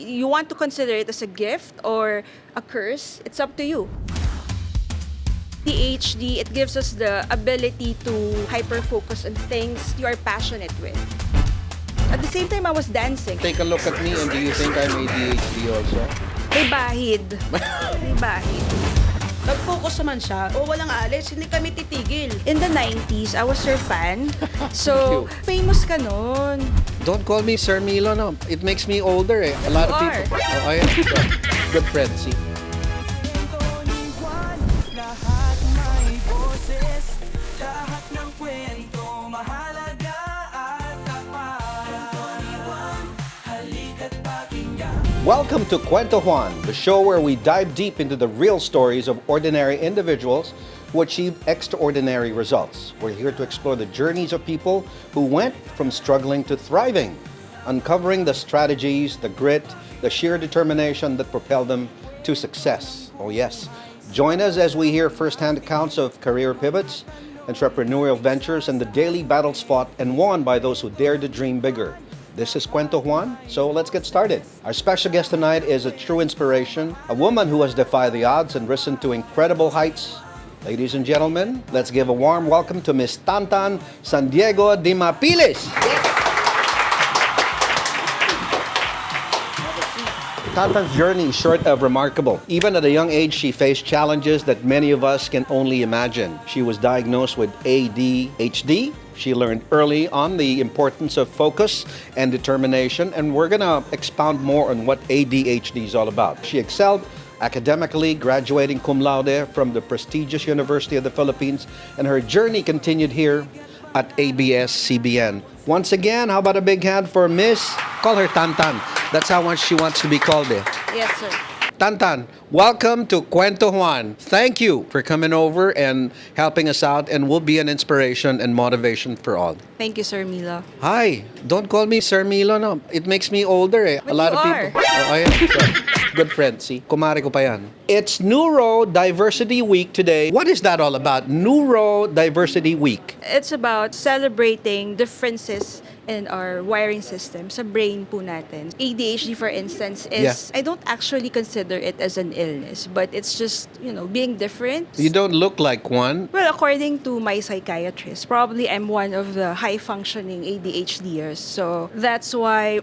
You want to consider it as a gift or a curse, it's up to you. ADHD, it gives us the ability to hyper-focus on things you are passionate with. At the same time, I was dancing. Take a look at me, and do you think I'm ADHD also? May bahid. May bahid. Nag-focus naman siya. O walang alis, hindi kami titigil. In the 90s, I was your fan. So, famous ka nun. Don't call me Sir Milo, no. It makes me older, eh. A lot of You people. Oh, I am. Good friend, see. Welcome to KwentoJuan, the show where we dive deep into the real stories of ordinary individuals who achieve extraordinary results. We're here to explore the journeys of people who went from struggling to thriving, uncovering the strategies, the grit, the sheer determination that propelled them to success. Oh yes, join us as we hear firsthand accounts of career pivots, entrepreneurial ventures, and the daily battles fought and won by those who dared to dream bigger. This is KwentoJuan, so let's get started. Our special guest tonight is a true inspiration, a woman who has defied the odds and risen to incredible heights. Ladies and gentlemen, let's give a warm welcome to Miss TanTan San Diego de Mapiles. TanTan's journey is short of remarkable. Even at a young age, she faced challenges that many of us can only imagine. She was diagnosed with ADHD. She learned early on the importance of focus and determination, and we're going to expound more on what ADHD is all about. She excelled academically, graduating cum laude from the prestigious University of the Philippines, and her journey continued here at ABS-CBN. Once again, how about a big hand for Miss? Call her TanTan. That's how much she wants to be called. Yes, sir. TanTan, welcome to KwentoJuan. Thank you for coming over and helping us out, and will be an inspiration and motivation for all. Thank you, Sir Milo. Hi, don't call me Sir Milo, no. It makes me older, eh. But A lot you of are. people. Oh, I am. Sorry. Good friend, see? Kumare ko pa yan. It's Neurodiversity Week today. What is that all about? Neurodiversity Week. It's about celebrating differences in our wiring system sa brain po natin. ADHD, for instance, is, I don't actually consider it as an illness, but it's just, being different. You don't look like one. Well, according to my psychiatrist, probably I'm one of the high-functioning ADHDers. So that's why,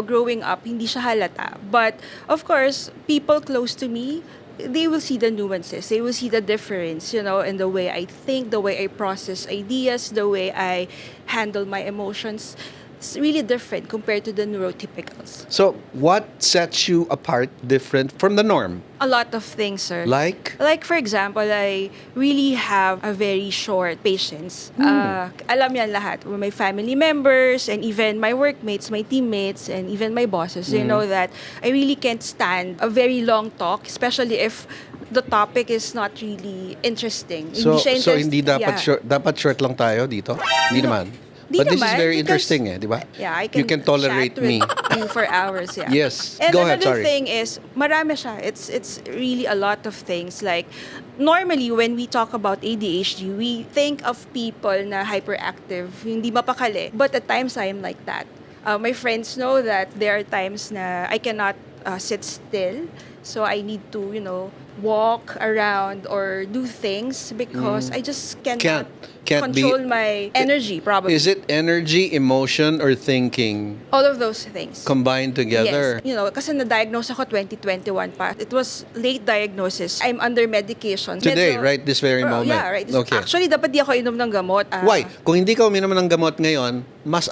growing up, hindi siya halata. But, of course, people close to me, they will see the nuances. They will see the difference, in the way I think, the way I process ideas, the way I handle my emotions. It's really different compared to the neurotypicals. So, what sets you apart different from the norm? A lot of things, sir. Like? Like, for example, I really have a very short patience. Alam yan lahat. My family members and even my workmates, my teammates, and even my bosses, they know that I really can't stand a very long talk, especially if the topic is not really interesting. So, siya hindi dapat yeah. short, dapat short lang tayo dito? Hindi naman. Di But this is naman, very because- interesting, di ba? Yeah, I can, You can tolerate chat with me. you for hours. Yeah. Yes. And Go ahead, another sorry. thing is, marami siya. It's really a lot of things. Like, normally, when we talk about ADHD, we think of people na hyperactive, hindi mapakali. But at times, I am like that. My friends know that there are times na I cannot sit still. So I need to, walk around or do things because I just cannot Can't be- control my energy, probably. Is it energy, emotion, or thinking All of those things. combined together? Yes. Kasi na-diagnose ako 2021 pa. It was late diagnosis. I'm under medication. Today, right? This very moment? Yeah, right. Okay. Actually, dapat di ako inom ng gamot. Why? Kung hindi ka uminom ng gamot ngayon, mas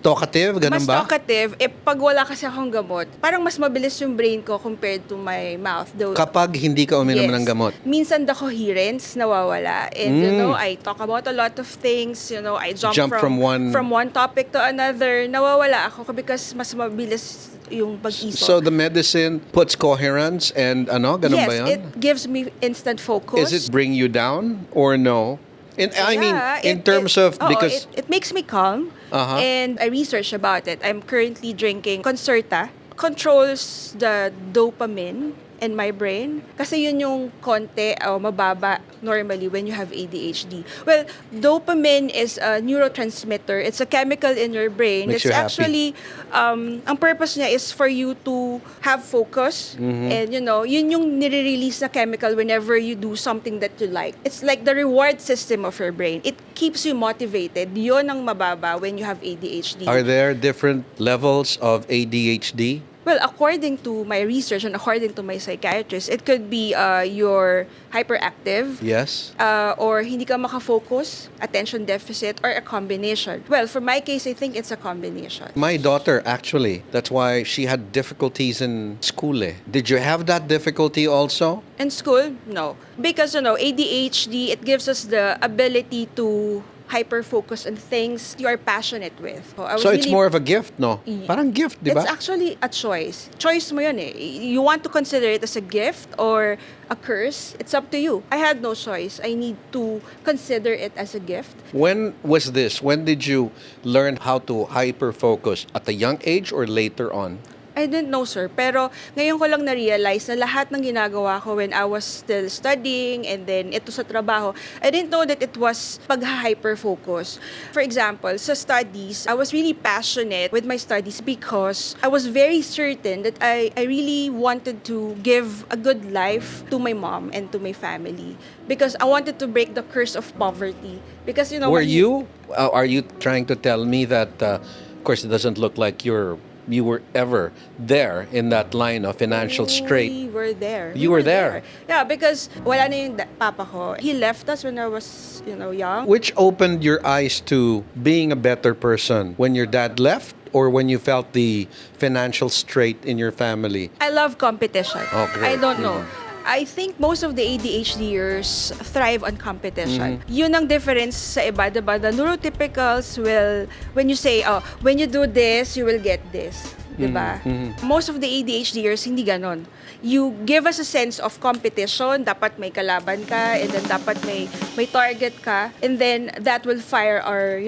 talkative, ganun Mas ba? talkative. Pag wala kasi akong gamot, parang mas mabilis yung brain ko compared to my mouth. Though, Kapag hindi ka uminom yes. ng gamot. Minsan the coherence nawawala. And I talk about a lot of things. I jump from one topic to another. Nawawala ako because mas mabilis yung pag-isip. So the medicine puts coherence and ganun yes, ba yun? it gives me instant focus. Is it bring you down or no? I mean, in terms of, because... It makes me calm. And I research about it. I'm currently drinking Concerta. Controls the dopamine in my brain. Kasi yun yung konti o mababa normally when you have ADHD. Well, dopamine is a neurotransmitter. It's a chemical in your brain. Makes It's you happy. actually, ang purpose niya is for you to have focus. And yun yung nire-release na chemical whenever you do something that you like. It's like the reward system of your brain. It keeps you motivated. Yun ang mababa when you have ADHD. Are there different levels of ADHD? Well, according to my research and according to my psychiatrist, it could be you're hyperactive, Yes. or hindi ka makafocus, attention deficit, or a combination. Well, for my case, I think it's a combination. My daughter, actually, that's why she had difficulties in school. Did you have that difficulty also? In school, no. Because, ADHD, it gives us the ability to hyper-focus on things you are passionate with. I was So it's really- more of a gift, no? Parang gift, di ba? It's actually a choice. Choice mo yun eh. You want to consider it as a gift or a curse. It's up to you. I had no choice. I need to consider it as a gift. When was this? When did you learn how to hyper-focus? At a young age or later on? I didn't know, sir. Pero ngayon ko lang na-realize na lahat ng ginagawa ko when I was still studying and then ito sa trabaho, I didn't know that it was pag-hyper-focus. For example, sa studies, I was really passionate with my studies because I was very certain that I really wanted to give a good life to my mom and to my family because I wanted to break the curse of poverty. Because, Were you? Are you trying to tell me that, of course, it doesn't look like you were ever there in that line of financial strait? We were there. You were there. Yeah, because wala na yung papa ko. He left us when I was, young. Which opened your eyes to being a better person? When your dad left or when you felt the financial strait in your family? I love competition. Oh, great. I don't know. I think most of the ADHDers thrive on competition. Yun ang difference sa iba, diba? The neurotypicals will, when you say, when you do this, you will get this. Diba? Most of the ADHDers, hindi ganon. You give us a sense of competition, dapat may kalaban ka, and then dapat may target ka, and then that will fire our,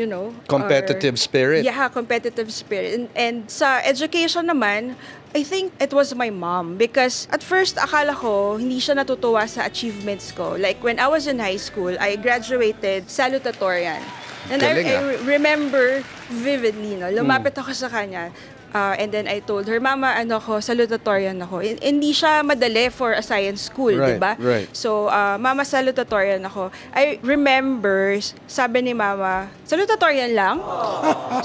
Competitive spirit. Yeah, competitive spirit. And sa education naman, I think it was my mom because at first akala ko hindi siya natutuwa sa achievements ko. Like when I was in high school, I graduated salutatorian. And Galing, I remember vividly, lumapit ako sa kanya. And then I told her, Mama, salutatorian ako. Hindi siya madali for a science school, Right, diba? right. So, Mama, salutatorian ako. I remember, sabi ni Mama, salutatorian lang?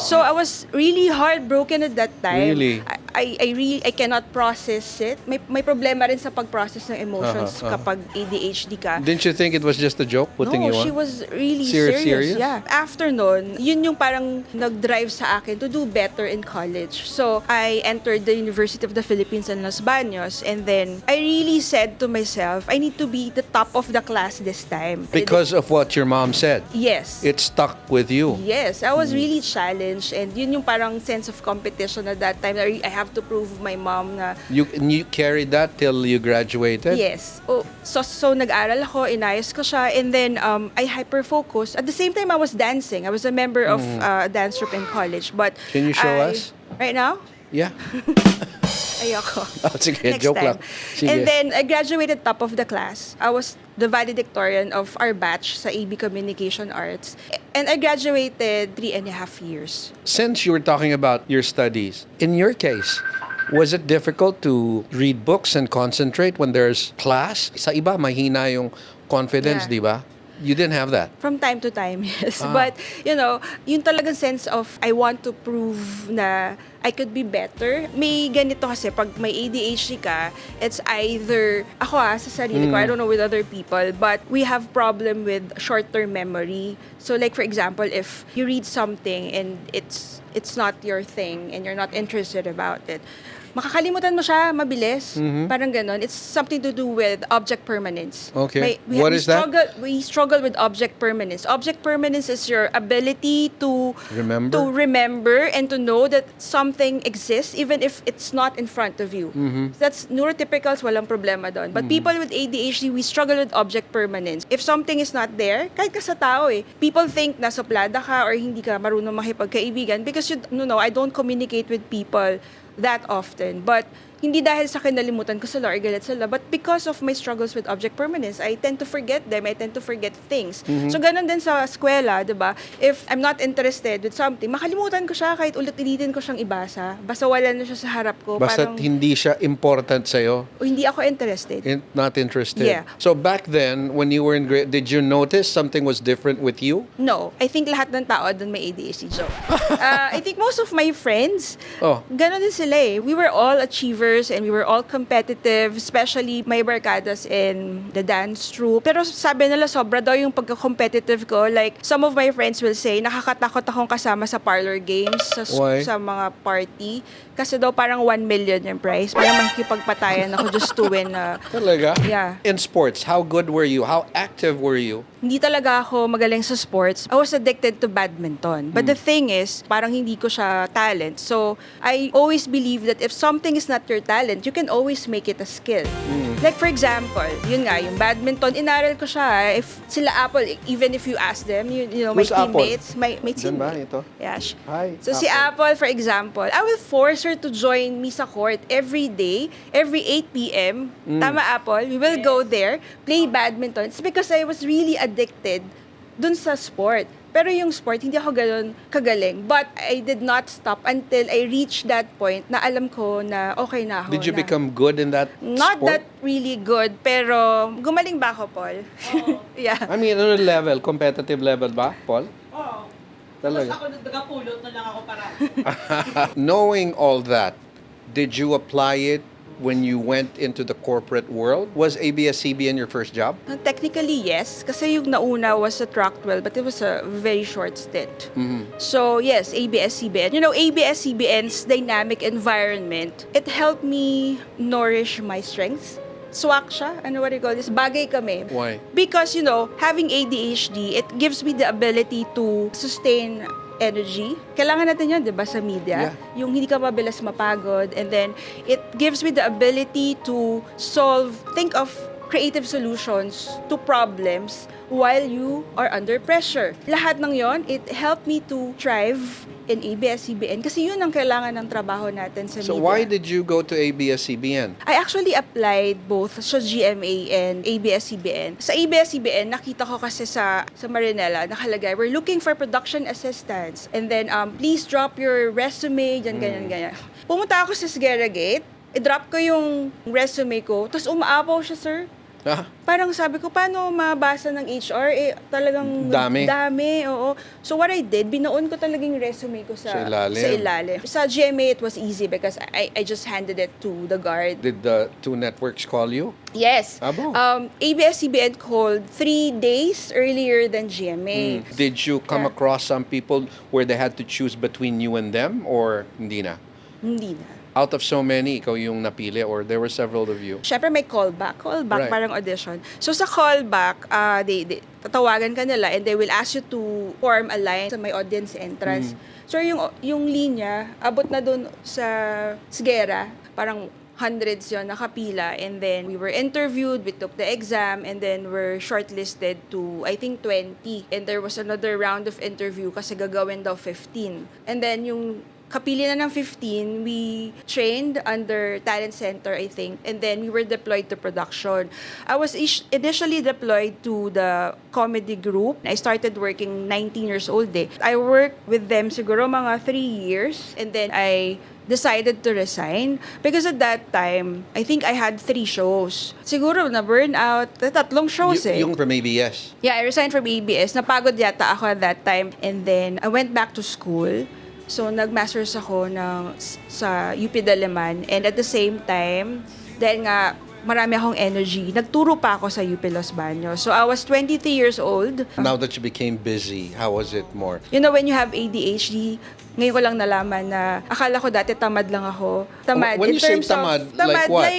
So, I was really heartbroken at that time. Really? I cannot process it. May problema rin sa pag-process ng emotions kapag ADHD ka. Didn't you think it was just a joke putting No, you on? she was really Serious? serious. Yeah. After nun, yun yung parang nag-drive sa akin to do better in college. So, I entered the University of the Philippines in Los Baños, and then I really said to myself, I need to be the top of the class this time. Because of what your mom said. Yes. It stuck with you. Yes, I was really challenged, and yun yung parang sense of competition at that time. I have to prove my mom na You carried that till you graduated? yes. So nag-aral ako, inayos ko siya, and then I hyper-focused. At the same time, I was dancing. I was a member of a dance troupe in college. But Can you show us? Right now? Yeah. Ayoko. Sige, Next joke time. lang. Sige. And then, I graduated top of the class. I was the valedictorian of our batch sa AB Communication Arts. And I graduated 3.5 years. Since you were talking about your studies, in your case, was it difficult to read books and concentrate when there's class? Sa iba, mahina yung confidence, Yeah. di ba? You didn't have that. From time to time, yes. But, yung talagang sense of I want to prove na I could be better. May ganito kasi, pag may ADHD ka, it's either, ako sa sarili ko, I don't know with other people, but we have problem with short-term memory. So like for example, if you read something and it's not your thing and you're not interested about it, makakalimutan mo siya mabilis. Parang ganon. It's something to do with object permanence. Okay. What is that? We struggle with object permanence. Object permanence is your ability to remember and to know that something exists even if it's not in front of you. That's neurotypicals, walang problema doon. But people with ADHD, we struggle with object permanence. If something is not there, kahit ka sa tao people think na suplada ka or hindi ka marunong makipagkaibigan because I don't communicate with people that often. But hindi dahil sa kinalimutan ko sila or galit sila, but because of my struggles with object permanence, I tend to forget them. I tend to forget things. So, ganun din sa eskwela, di ba? If I'm not interested with something, makalimutan ko siya kahit ulit-ulitin ko siyang ibasa. Basta wala na siya sa harap ko. Basta Parang, hindi siya important sa'yo. o hindi ako interested. Not interested. Yeah. So back then, when you were in grade, did you notice something was different with you? No. I think lahat ng tao doon may ADHD joke. I think most of my friends, Oh. gano'n din sila eh. We were all achievers and we were all competitive, especially may barkadas in the dance troupe. Pero sabi nila sobra daw yung pagka-competitive ko. Like, some of my friends will say, nakakatakot akong kasama sa parlor games, Why? sa mga party. Kasi daw parang 1 million yung prize. Parang makikipagpatayan ako just to win. Talaga? Yeah. In sports, how good were you? How active were you? Hindi talaga ako magaling sa sports. I was addicted to badminton. But the thing is, parang hindi ko siya talent. So, I always believe that if something is not your talent, you can always make it a skill. Like for example, yun nga, yung badminton, inaral ko siya. If sila Apple, even if you ask them, you know, my Who's Apple? teammates, my Diyan ba teammates. ito? Yeah. Hi, So si Apple, for example, I will force her to join me sa court every day, every 8 p.m. Tama, Apple? We will go there, play badminton. It's because I was really addicted dun sa sport. Pero yung sport, hindi ako gano'n kagaling. But I did not stop until I reached that point na alam ko na okay na ako. Did you na. become good in that Not sport? that really good, pero gumaling ba ako, Paul? Yeah. I mean, ano level? Competitive level ba, Paul? Oo. Talaga. Tapos ako nagpulot na lang ako para. Knowing all that, did you apply it when you went into the corporate world? Was ABS-CBN your first job? Technically, yes. Kasi yung nauna was sa Tractwell, but it was a very short stint. So, yes, ABS-CBN. You know, ABS-CBN's dynamic environment, it helped me nourish my strengths. Swak siya. Ano what do you call this? Bagay kami. Why? Because, you know, having ADHD, it gives me the ability to sustain energy. Kailangan natin yun, di ba, sa media? Yeah. Yung hindi ka mabilis mapagod. And then, it gives me the ability to think of creative solutions to problems while you are under pressure. Lahat ng yon, it helped me to thrive in ABS-CBN kasi yun ang kailangan ng trabaho natin sa So media. why did you go to ABS-CBN? I actually applied both sa GMA and ABS-CBN. Sa ABS-CBN, nakita ko kasi sa Marinela, nakalagay, we're looking for production assistants. And then, please drop your resume, ganyan. Pumunta ako sa Sierra Gate, i-drop ko yung resume ko, tapos umaapaw siya, sir. Ah, Parang sabi ko, paano mabasa ng HR? Talagang Dami. oo. So what I did, binoon ko talaga yung resume ko Sa ilalim. Sa ilalim. Sa GMA, it was easy because I just handed it to the guard. did the two networks call you? Yes. Abo. ABS-CBN called 3 days earlier than GMA. Did you come Yeah. across some people where they had to choose between you and them or hindi na? Hindi na. Out of so many, ikaw yung napili or there were several of you? Siyempre may callback. Right. Parang audition. So sa callback, they tatawagan ka nila and they will ask you to form a line sa may audience entrance. So yung linya, abot na dun sa Sgera, parang hundreds yon nakapila, and then we were interviewed, we took the exam, and then we're shortlisted to, I think, 20. And there was another round of interview kasi gagawin daw 15. And then yung kapili na ng 15, we trained under Talent Center, I think, and then we were deployed to production. I was initially deployed to the comedy group. I started working 19 years old eh. I worked with them siguro mga 3 years, and then I decided to resign because at that time, I think I had 3 shows. Siguro na burnout, 3 shows eh. Yung from ABS. Yeah, I resigned from ABS. Napagod yata ako at that time. And then, I went back to school. So, nag-masters ako sa UP Diliman. And at the same time, dahil nga marami akong energy, nagturo pa ako sa UP Los Baños. So, I was 23 years old. Now that you became busy, how was it more? You know, when you have ADHD, ngayon ko lang nalaman na akala ko dati tamad lang ako. Tamad. When in you say terms of- tamad, like what?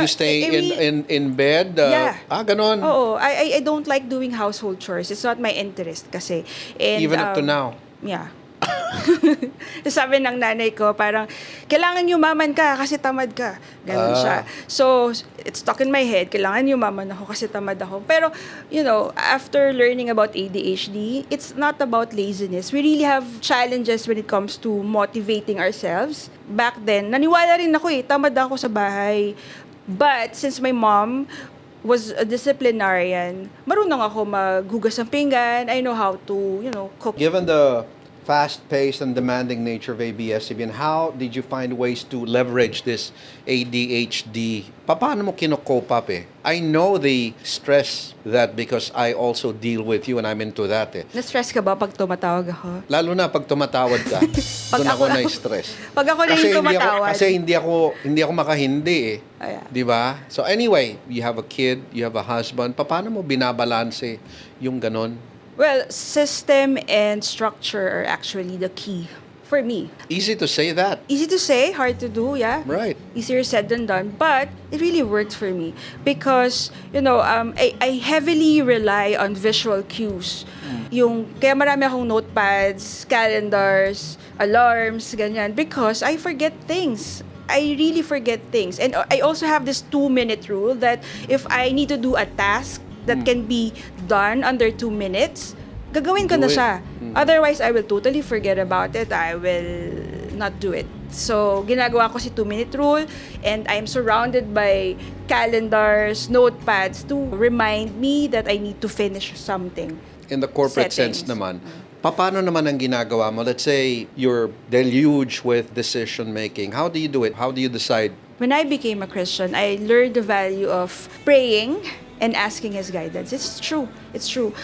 You stay in bed? Yeah. Ganon? Oo. I don't like doing household chores. It's not my interest kasi. And, Even up to now? Yeah. Sabi ng nanay ko, parang, kailangan yumaman ka kasi tamad ka. Ganun siya. So, it's stuck in my head, kailangan yumaman ako kasi tamad ako. Pero, after learning about ADHD, it's not about laziness. We really have challenges when it comes to motivating ourselves. Back then, naniwala rin ako tamad ako sa bahay. But, since my mom was a disciplinarian, marunong ako maghugas ng pinggan. I know how to, cook. Given the fast-paced and demanding nature of ABS-CBN, how did you find ways to leverage this ADHD? Paano mo kino-cope up I know the stress that because I also deal with you and I'm into that Na-stress ka ba pag tumatawag ako? Lalo na pag tumatawad ka, doon ako na-stress. Pag ako na yung tumatawad. Kasi hindi ako makahindi Oh, yeah. Di ba? So anyway, you have a kid, you have a husband, paano mo binabalanse yung ganon? Well, system and structure are actually the key for me. Easy to say that. Easy to say, hard to do, yeah. Right. Easier said than done, but it really works for me because I heavily rely on visual cues. Kaya marami akong notepads, calendars, alarms, ganyan, because I forget things. I really forget things. And I also have this 2-minute rule that if I need to do a task that can be done under 2 minutes, gagawin ko Do na it. siya. Otherwise, I will totally forget about it. I will not do it. So, ginagawa ko si 2-minute rule and I'm surrounded by calendars, notepads to remind me that I need to finish something. In the corporate sense Settings. naman, paano naman ang ginagawa mo? Let's say you're deluged with decision making. How do you do it? How do you decide? When I became a Christian, I learned the value of praying and asking His guidance. It's true. It's true.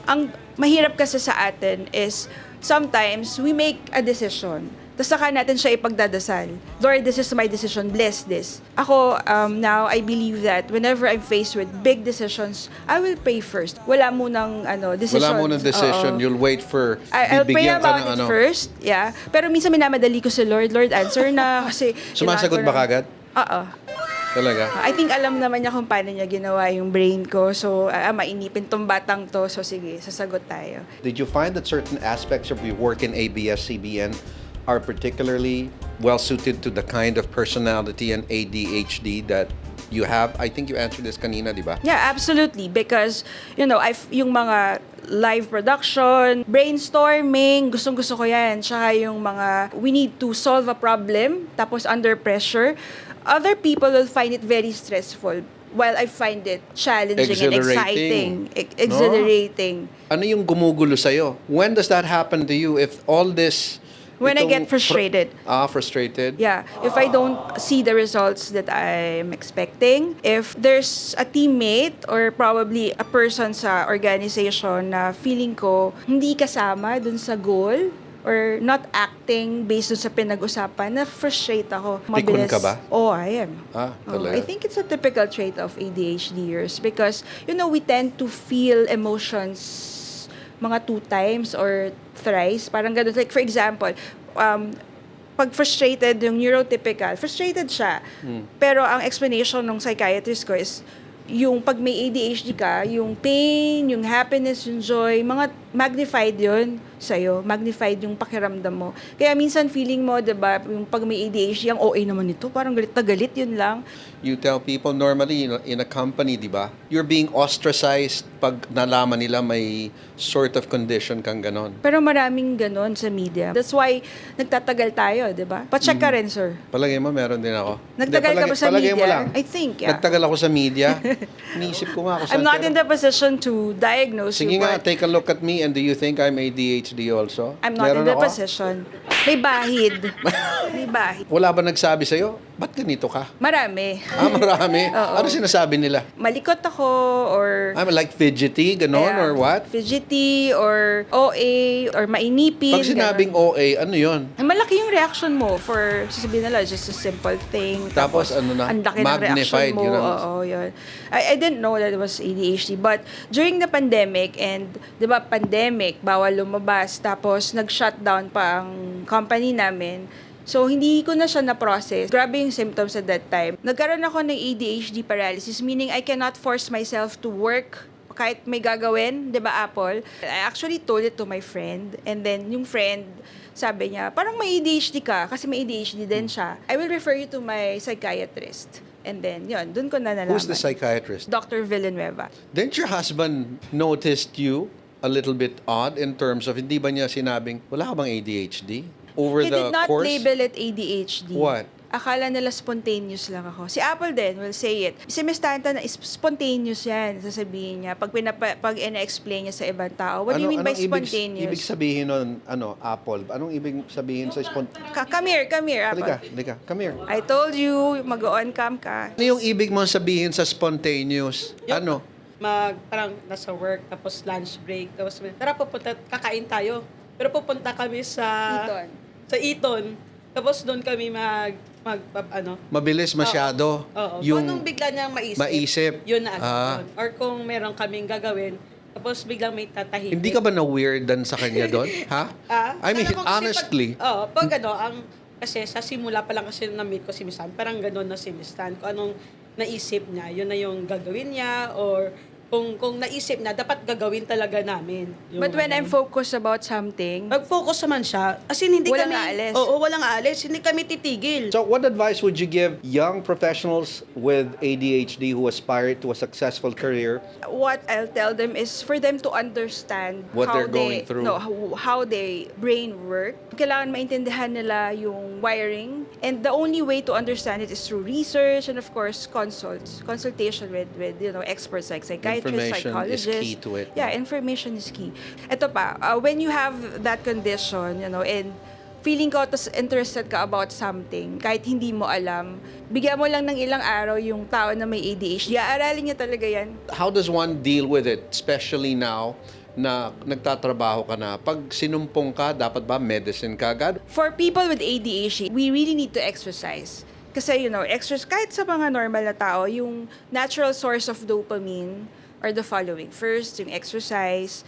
Ang mahirap kasi sa atin is sometimes we make a decision. Tapos saka natin siya ipagdadasal. Lord, this is my decision. Bless this. Ako, now, I believe that whenever I'm faced with big decisions, I will pray first. Wala munang decision. Wala mo ng decision. Oo. You'll wait for I'll pray bibigyan ka about ng it first. Yeah. Pero minsan minamadali ko si Lord. Lord, answer na. Kasi Sumasagot ba kagad? Oo. Talaga? I think alam naman niya kung paano niya ginawa yung brain ko. So, mainipin tong batang to. So, sige, sasagot tayo. Did you find that certain aspects of your work in ABS-CBN are particularly well-suited to the kind of personality and ADHD that you have? I think you answered this kanina, di ba? Yeah, absolutely. Because, yung mga live production, brainstorming, gustong-gusto ko yan. Tsaka yung mga, we need to solve a problem, tapos under pressure. Other people will find it very stressful, while I find it challenging and exciting. Exhilarating. Ano yung gumugulo sa'yo? When does that happen to you? If all this... When I get frustrated. Frustrated? Yeah, if I don't see the results that I'm expecting, if there's a teammate or probably a person sa organization na feeling ko hindi kasama dun sa goal or not acting based dun sa pinag-usapan, na-frustrate ako. Pikon ka ba? Oh, I am. Talaga? I think it's a typical trait of ADHDers because, we tend to feel emotions mga 2 times or thrice. Parang ganun. Like, for example, pag frustrated yung neurotypical, frustrated siya. Pero ang explanation ng psychiatrist ko is, yung pag may ADHD ka, yung pain, yung happiness, yung joy, mga magnified yun sa'yo. Magnified yung pakiramdam mo. Kaya minsan feeling mo, diba, yung pag may ADHD, ang OA naman nito, parang galit na galit, yun lang. You tell people normally in a company, di ba? You're being ostracized pag nalaman nila may sort of condition kang ganon. Pero maraming ganon sa media. That's why nagtatagal tayo, di ba? Pa-check ka rin, sir. Palagay mo, meron din ako. Nagtagal ka ba sa palagay media? Mo lang. I think, yeah. Nagtagal ako sa media. Iniisip ko nga ako I'm not in the position to diagnose Sige you, nga, but take a look at me and do you think I'm ADHD also? I'm not Meron in the ako? position. May bahid. May bahid. Wala ba nagsabi sa'yo? Ba't ganito ka? Marami. Marami. Oo. Ano sinasabi nila? Malikot ako or I'm like fidgety, ganon, yeah, or what? fidgety or OA or mainipin. Pag sinabing OA, ano yon? ganon. Malaki yung reaction mo for, sasabihin nila, just a simple thing. Tapos ano na? Ang laki ng Magnified, reaction mo. yun ang- Oo, yun. I didn't know that it was ADHD. But during the pandemic, and di ba, pandemic, bawal lumabas. Tapos nag-shutdown pa ang company namin. So, hindi ko na siya na-process. Grabe yung symptoms at that time. Nagkaroon ako ng ADHD paralysis, meaning I cannot force myself to work kahit may gagawin, di ba, Apple? I actually told it to my friend. And then, yung friend sabi niya, parang may ADHD ka, kasi may ADHD din siya. I will refer you to my psychiatrist. And then, yun, dun ko na nalaman. Who's the psychiatrist? Dr. Villanueva. Didn't your husband noticed you a little bit odd in terms of, hindi ba niya sinabing, wala ka bang ADHD? Over He the did not course? label it ADHD. What? Akala nila spontaneous lang ako. Si Apple din will say it. Si Miss TanTan is spontaneous yan, sasabihin niya. Pag ina-explain niya sa ibang tao, what do you mean by spontaneous? Ibig sabihin nun, Apple? Anong ibig sabihin sa spontaneous? Come here, Apple. Halika, come here. I told you, mag-on cam ka. Ano yung ibig mong sabihin sa spontaneous? Ano? Parang nasa work, tapos lunch break, tapos tara pupunta, kakain tayo. Pero pupunta kami sa Eton. Sa Eton. Tapos doon kami Mabilis masyado. Oo. Yung Kung anong bigla niyang maisip. yun na agad yun. Or kung meron kaming gagawin, tapos biglang may tatahimik. Hindi ka ba na-weirdan sa kanya doon? Ha? I mean, Pero kung kasi honestly. pag kasi sa simula pa lang kasi na-meet ko si Miss Tan, parang gano'n na si Miss Tan. Kung anong naisip niya, yun na yung gagawin niya, or kung naisip na, dapat gagawin talaga namin. But when I'm focused about something, Mag-focus naman siya. As in, hindi Walang kami... aalis. Oo, walang aalis. Hindi kami titigil. So, what advice would you give young professionals with ADHD who aspire to a successful career? what I'll tell them is for them to understand What how they're going through. how their brain work. Kailangan maintindihan nila yung wiring, and the only way to understand it is through research and of course consultation with experts like psychiatrists, Information is psychologists. key to it. Yeah, information is key. Ito pa, when you have that condition, and feeling ko tas interested ka about something, kahit hindi mo alam, bigyan mo lang ng ilang araw yung tao na may ADHD. Aralin niya talaga yan. How does one deal with it, especially now na nagtatrabaho ka na? Pag sinumpong ka, dapat ba medicine ka agad? For people with ADHD, we really need to exercise. Kasi, exercise, kahit sa mga normal na tao, yung natural source of dopamine are the following. First, yung exercise,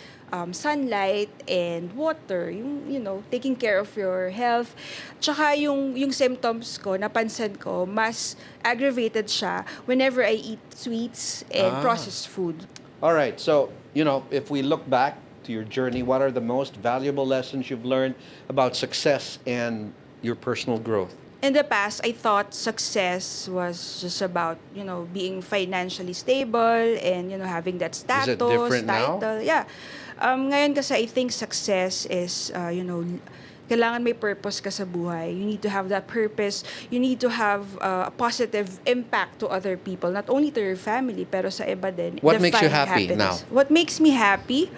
sunlight, and water. Yung, taking care of your health. Tsaka yung symptoms ko, napansin ko, mas aggravated siya whenever I eat sweets and processed food. All right, so, if we look back to your journey, what are the most valuable lessons you've learned about success and your personal growth? In the past, I thought success was just about, being financially stable and, having that status, Is it different now? title. Yeah. Ngayon kasi I think success is, kailangan may purpose ka sa buhay. You need to have that purpose. You need to have a positive impact to other people, not only to your family, pero sa iba din. What makes you Define happy happiness. now? What makes me happy?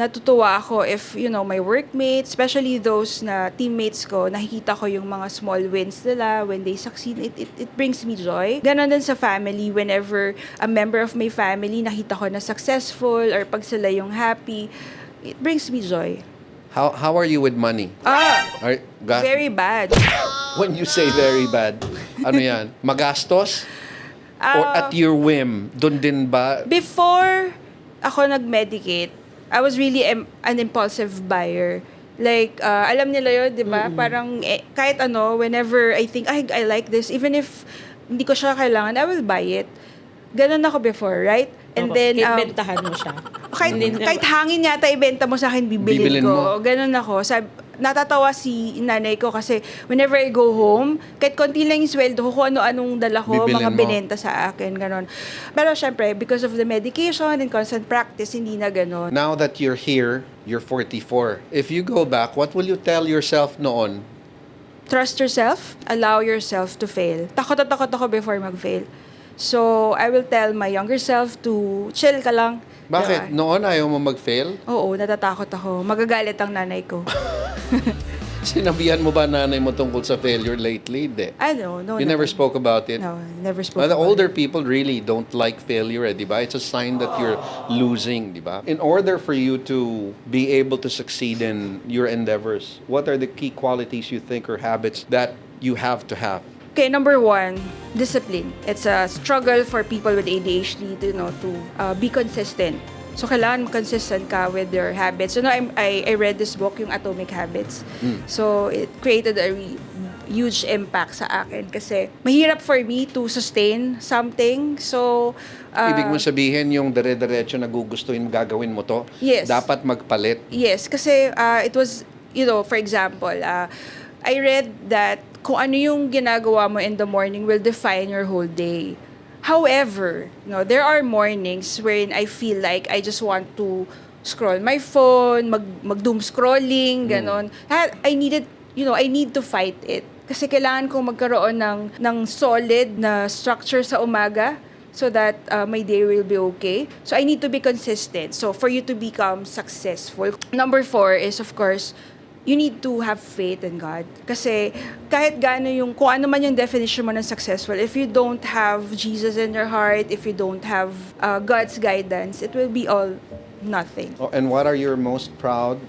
Natutuwa ako if, my workmates, especially those na teammates ko, nakikita ko yung mga small wins nila when they succeed. It brings me joy. Ganon din sa family, whenever a member of my family nakita ko na successful or pag sila yung happy, it brings me joy. How are you with money? Very bad. When you say very bad, ano yan? Magastos? Or at your whim? Doon din ba? Before ako nag-medicate, I was really an impulsive buyer. Like, alam nila yun, di ba? Parang kahit whenever I think, I like this, even if hindi ko siya kailangan, I will buy it. Ganon ako before, right? And then, Ibentahan mo siya. kahit hangin yata ibenta mo sa akin, bibilin ko. mo. Ganon ako. Natatawa si nanay ko kasi whenever I go home, kahit konti lang yung sweldo ko, kung ano-anong dala ko, Bibilin mga mo. binenta sa akin, ganon. Pero syempre, because of the medication and constant practice, hindi na ganon. Now that you're here, you're 44. If you go back, what will you tell yourself noon? Trust yourself, allow yourself to fail. Takot na takot ako before mag-fail. So, I will tell my younger self to chill ka lang. Bakit? Diba? Noon ayaw mo mag-fail? Oo, natatakot ako. Magagalit ang nanay ko. Sinabihan mo ba nanay mo tungkol sa failure lately? Hindi. No. You never spoke about it? No, never spoke The about older it. people really don't like failure, di ba? It's a sign that you're losing, di ba? In order for you to be able to succeed in your endeavors, what are the key qualities you think or habits that you have to have? Okay, number 1, discipline. It's a struggle for people with ADHD to be consistent. So, kailangan consistent ka with your habits. I read this book, yung Atomic Habits. So, it created a huge impact sa akin kasi mahirap for me to sustain something. So, Ibig mo sabihin yung dire-diretso na gugustuhin mo, gagawin mo to? Yes. Dapat magpalit? yes, kasi it was For example, I read that kung ano yung ginagawa mo in the morning will define your whole day. However, there are mornings wherein I feel like I just want to scroll my phone, mag-doom scrolling, ganon. I need to fight it. Kasi kailangan kong magkaroon ng solid na structure sa umaga so that my day will be okay. So I need to be consistent. So for you to become successful. Number 4 is, of course, you need to have faith in God. Kasi kahit gaano kung ano man yung definition mo ng successful, if you don't have Jesus in your heart, if you don't have God's guidance, it will be all nothing. Oh, and what are you most proud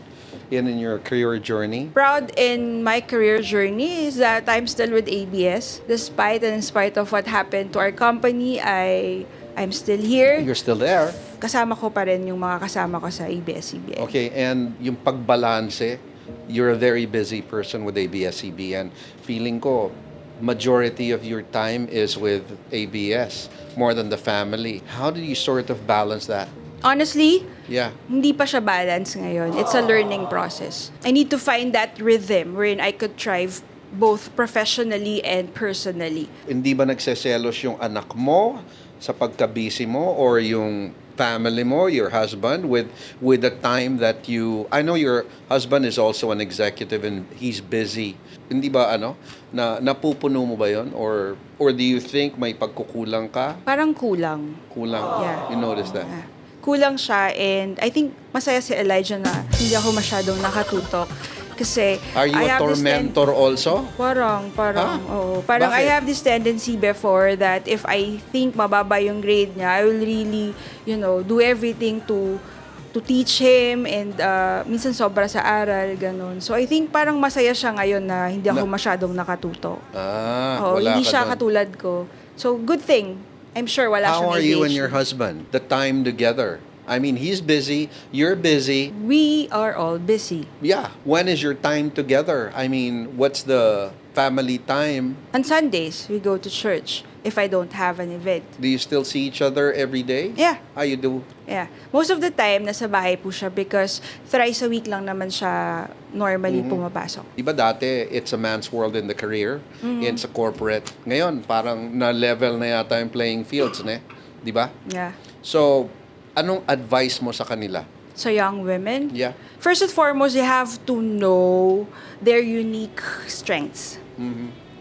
in your career journey? Proud in my career journey is that I'm still with ABS. Despite and in spite of what happened to our company, I'm still here. You're still there. Kasama ko pa rin yung mga kasama ko sa ABS-CBN. Okay, and yung pagbalanse, you're a very busy person with ABS-CBN. Feeling ko, majority of your time is with ABS more than the family. How do you sort of balance that? Honestly, Yeah. hindi pa siya balance ngayon. It's a learning process. I need to find that rhythm wherein I could thrive both professionally and personally. Hindi ba nagseselos yung anak mo sa pagka-busy mo or yung family mo, your husband, with the time that I know your husband is also an executive and he's busy. Hindi ba na napupuno mo ba yon or do you think may pagkukulang ka? Parang kulang. Kulang. Yeah. You notice that? Kulang siya, and I think masaya si Elijah na hindi ako masyadong nakatutok. Kasi Are you a tormentor also? Parang, oo. Parang Bakit? I have this tendency before that if I think mababa yung grade niya, I will really, do everything to teach him, and minsan sobra sa aral, ganun. So I think parang masaya siya ngayon na hindi ako masyadong nakatuto. Oo, Wala hindi ka siya doon. katulad ko. So good thing. I'm sure wala How siyang are you and ADHD. your husband? The time together. I mean, he's busy, you're busy. We are all busy. Yeah. When is your time together? I mean, what's the family time? On Sundays, we go to church if I don't have an event. Do you still see each other every day? Yeah. How you do? Yeah. Most of the time, nasa bahay po siya because thrice a week lang naman siya normally pumapasok. Diba dati, it's a man's world in the career. It's a corporate. Ngayon, parang na-level na yata yung playing fields, ne? Diba? Yeah. So, anong advice mo sa kanila? So young women, Yeah. first and foremost, you have to know their unique strengths.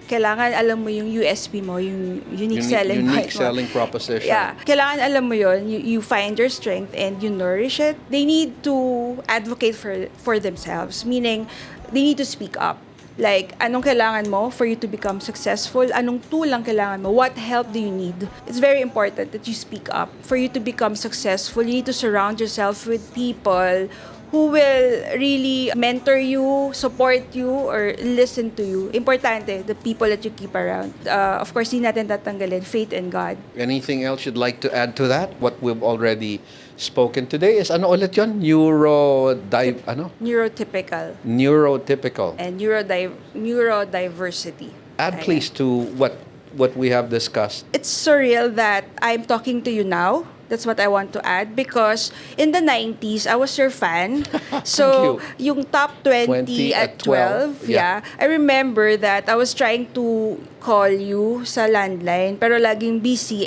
Kailangan alam mo yung USP mo, yung unique selling point Unique mo. selling proposition. Yeah. Kailangan alam mo yun. You find your strength and you nourish it. They need to advocate for themselves. Meaning, they need to speak up. Like, anong kailangan mo for you to become successful? Anong tulang kailangan mo? What help do you need? It's very important that you speak up. For you to become successful, you need to surround yourself with people who will really mentor you, support you, or listen to you. Importante, the people that you keep around. Of course, di natin tatanggalin faith in God. Anything else you'd like to add to that? What we've already spoken today is ulit yun? Neurotypical Neurotypical. and neurodiversity. Add please to what we have discussed. It's surreal that I'm talking to you now. That's what I want to add because in the 90s, I was your fan. So, yung top 20 at 12, yeah. I remember that I was trying to call you sa landline pero laging busy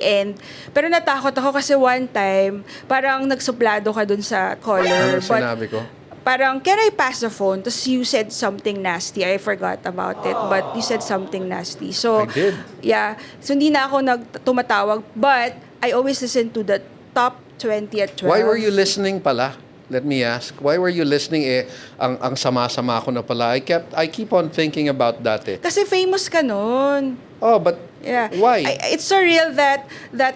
pero natakot ako kasi one time parang nagsuplado ka dun sa caller. Ano sinabi ko? Parang, can I pass the phone? Tapos you said something nasty. I forgot about it. But you said something nasty. So, I did. Yeah. So, hindi na ako tumatawag. But, I always listen to the top 20 at 12. Why were you listening pala? Let me ask. Why were you listening? Ang sama-sama ko na pala. I keep on thinking about that Kasi famous ka nun. Oh, but Yeah. why? It's surreal that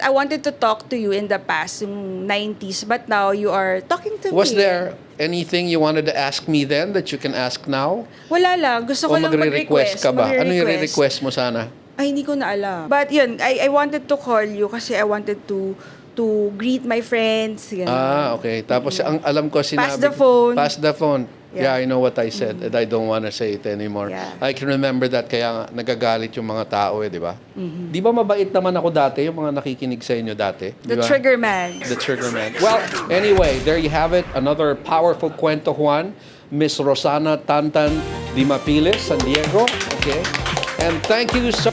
I wanted to talk to you in the past, yung 90s, but now you are talking to me. Was there anything you wanted to ask me then that you can ask now? Wala lang. Gusto ko O lang magre-request ka ba? Ano yung re-request mo sana? Ay, hindi ko na alam. But yun, I wanted to call you kasi I wanted to greet my friends. Ganun. Okay. Tapos ang alam ko sinabi... Pass the phone. Pass the phone. Yeah, I know what I said and I don't want to say it anymore. Yeah. I can remember that kaya nga nagagalit yung mga tao di ba? Di ba mabait naman ako dati, yung mga nakikinig sa inyo dati? Di The ba? trigger man. The trigger man. Well, anyway, there you have it. Another powerful Kwento Juan. Miss Rosana TanTan Di Mapiles, San Diego. Okay. And thank you so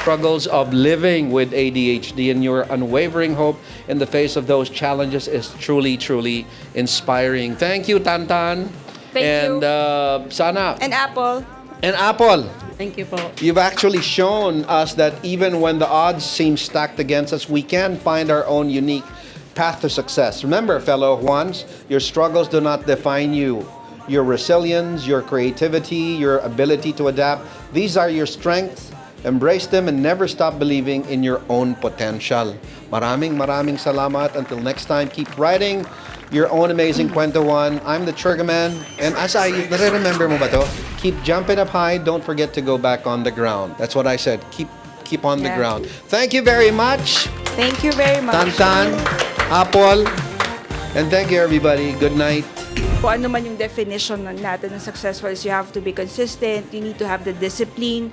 struggles of living with ADHD and your unwavering hope in the face of those challenges is truly, truly inspiring. Thank you, TanTan. Thank and, you. Sana. And Apple. And Apple. Thank you po. You've actually shown us that even when the odds seem stacked against us, we can find our own unique path to success. Remember, fellow Juans, your struggles do not define you. Your resilience, your creativity, your ability to adapt, these are your strengths. Embrace them and never stop believing in your own potential. Maraming salamat. Until next time, keep writing your own amazing Kwento Juan. I'm the Trigger Man. And as I remember mo ba to? Keep jumping up high. Don't forget to go back on the ground. That's what I said. Keep on the Yeah. ground. Thank you very much. Thank you very much. TanTan, Apple, and thank you everybody. Good night. Kung ano man yung definition natin ng successful is you have to be consistent, you need to have the discipline,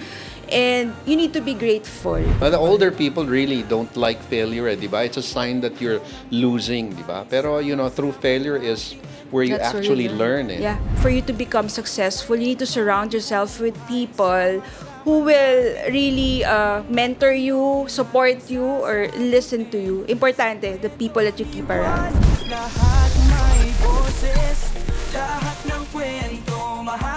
and you need to be grateful. But the older people really don't like failure, di ba? It's a sign that you're losing, di ba? Pero, through failure is where you That's where actually learn it. Yeah. For you to become successful, you need to surround yourself with people who will really mentor you, support you, or listen to you. Importante, the people that you keep around. Lahat may boses, lahat ng kwento mahal.